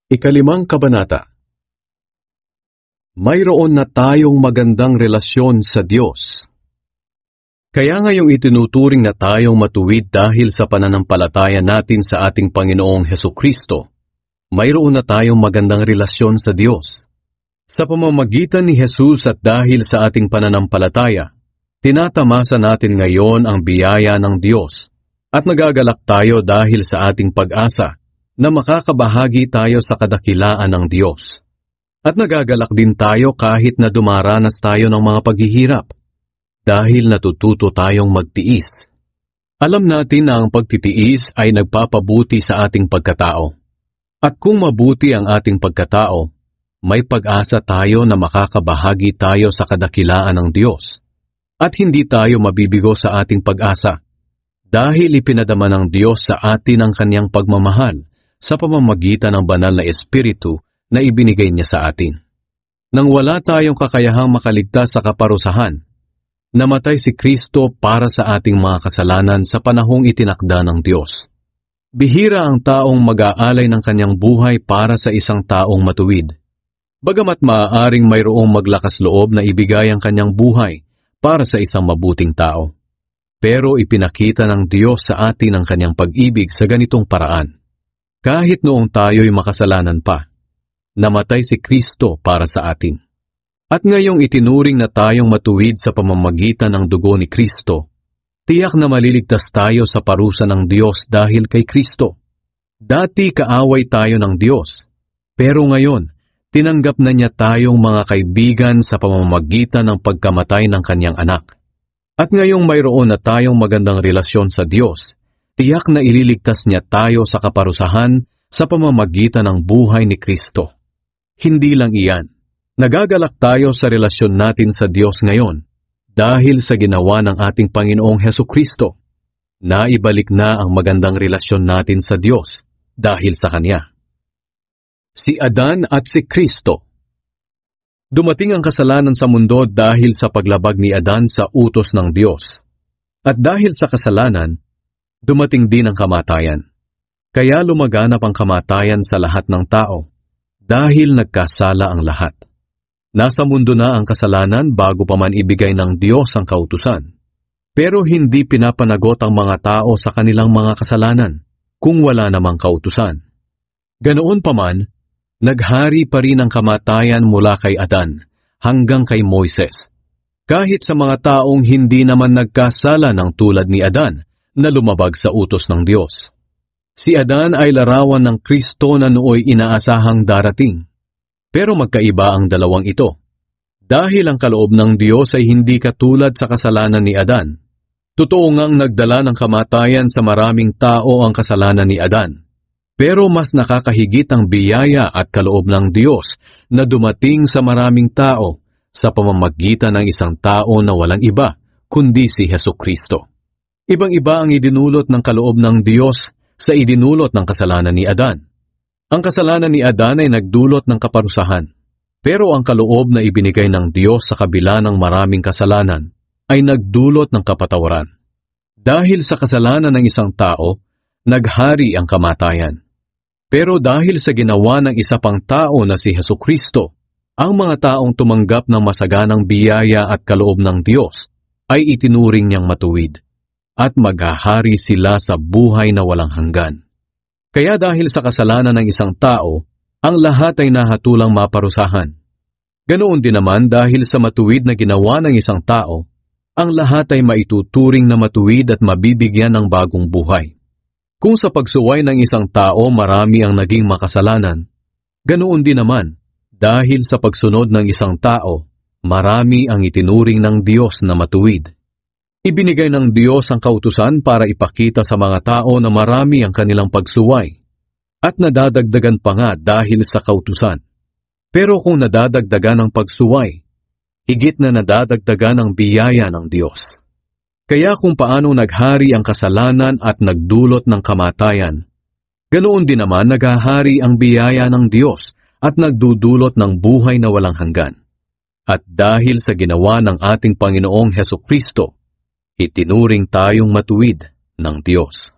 Ikalimang kabanata. Mayroon na tayong magandang relasyon sa Diyos. Kaya ngayong itinuturing na tayong matuwid dahil sa pananampalataya natin sa ating Panginoong Hesukristo, mayroon na tayong magandang relasyon sa Diyos. Sa pamamagitan ni Jesus at dahil sa ating pananampalataya, tinatamasa natin ngayon ang biyaya ng Diyos at nagagalak tayo dahil sa ating pag-asa na makakabahagi tayo sa kadakilaan ng Diyos. At nagagalak din tayo kahit na dumaranas tayo ng mga paghihirap, dahil natututo tayong magtiis. Alam natin na ang pagtitiis ay nagpapabuti sa ating pagkatao. At kung mabuti ang ating pagkatao, may pag-asa tayo na makakabahagi tayo sa kadakilaan ng Diyos. At hindi tayo mabibigo sa ating pag-asa, dahil ipinadama ng Diyos sa atin ang kanyang pagmamahal sa pamamagitan ng banal na Espiritu na ibinigay niya sa atin. Nang wala tayong kakayahang makaligtas sa kaparusahan, namatay si Kristo para sa ating mga kasalanan sa panahong itinakda ng Diyos. Bihira ang taong mag-aalay ng kanyang buhay para sa isang taong matuwid. Bagamat maaaring mayroong maglakas loob na ibigay ang kanyang buhay para sa isang mabuting tao. Pero ipinakita ng Diyos sa atin ang kanyang pag-ibig sa ganitong paraan. Kahit noong tayo'y makasalanan pa, namatay si Kristo para sa atin. At ngayong itinuring na tayong matuwid sa pamamagitan ng dugo ni Kristo, tiyak na maliligtas tayo sa parusa ng Diyos dahil kay Kristo. Dati kaaway tayo ng Diyos, pero ngayon, tinanggap na niya tayong mga kaibigan sa pamamagitan ng pagkamatay ng kanyang anak. At ngayong mayroon na tayong magandang relasyon sa Diyos, tiyak na ililigtas niya tayo sa kaparusahan sa pamamagitan ng buhay ni Kristo. Hindi lang iyan, nagagalak tayo sa relasyon natin sa Diyos ngayon dahil sa ginawa ng ating Panginoong Hesukristo. Naibalik na ang magandang relasyon natin sa Diyos dahil sa Kanya. Si Adan at si Kristo. Dumating ang kasalanan sa mundo dahil sa paglabag ni Adan sa utos ng Diyos. At dahil sa kasalanan, dumating din ang kamatayan. Kaya lumaganap ang kamatayan sa lahat ng tao, dahil nagkasala ang lahat. Nasa mundo na ang kasalanan bago pa man ibigay ng Diyos ang kautusan. Pero hindi pinapanagot ang mga tao sa kanilang mga kasalanan, kung wala namang kautusan. Ganoon pa man, naghari pa rin ang kamatayan mula kay Adan hanggang kay Moises. Kahit sa mga taong hindi naman nagkasala ng tulad ni Adan, na lumabag sa utos ng Diyos. Si Adan ay larawan ng Kristo na nooy inaasahang darating. Pero magkaiba ang dalawang ito. Dahil ang kaloob ng Diyos ay hindi katulad sa kasalanan ni Adan. Totoo ngang nagdala ng kamatayan sa maraming tao ang kasalanan ni Adan. Pero mas nakakahigit ang biyaya at kaloob ng Diyos na dumating sa maraming tao sa pamamagitan ng isang tao na walang iba, kundi si Hesukristo. Ibang-iba ang idinulot ng kaloob ng Diyos sa idinulot ng kasalanan ni Adan. Ang kasalanan ni Adan ay nagdulot ng kaparusahan, pero ang kaloob na ibinigay ng Diyos sa kabila ng maraming kasalanan ay nagdulot ng kapatawaran. Dahil sa kasalanan ng isang tao, naghari ang kamatayan. Pero dahil sa ginawa ng isa pang tao na si Hesukristo, ang mga taong tumanggap ng masaganang biyaya at kaloob ng Diyos ay itinuring niyang matuwid. At maghahari sila sa buhay na walang hanggan. Kaya dahil sa kasalanan ng isang tao, ang lahat ay nahatulang maparusahan. Ganoon din naman dahil sa matuwid na ginawa ng isang tao, ang lahat ay maituturing na matuwid at mabibigyan ng bagong buhay. Kung sa pagsuway ng isang tao marami ang naging makasalanan, ganoon din naman dahil sa pagsunod ng isang tao, marami ang itinuring ng Diyos na matuwid. Ibinigay ng Diyos ang kautusan para ipakita sa mga tao na marami ang kanilang pagsuway at nadadagdagan pa nga dahil sa kautusan. Pero kung nadadagdagan ang pagsuway, higit na nadadagdagan ang biyaya ng Diyos. Kaya kung paano naghari ang kasalanan at nagdulot ng kamatayan, ganoon din naman naghahari ang biyaya ng Diyos at nagdudulot ng buhay na walang hanggan. At dahil sa ginawa ng ating Panginoong Hesukristo, itinuring tayong matuwid ng Diyos.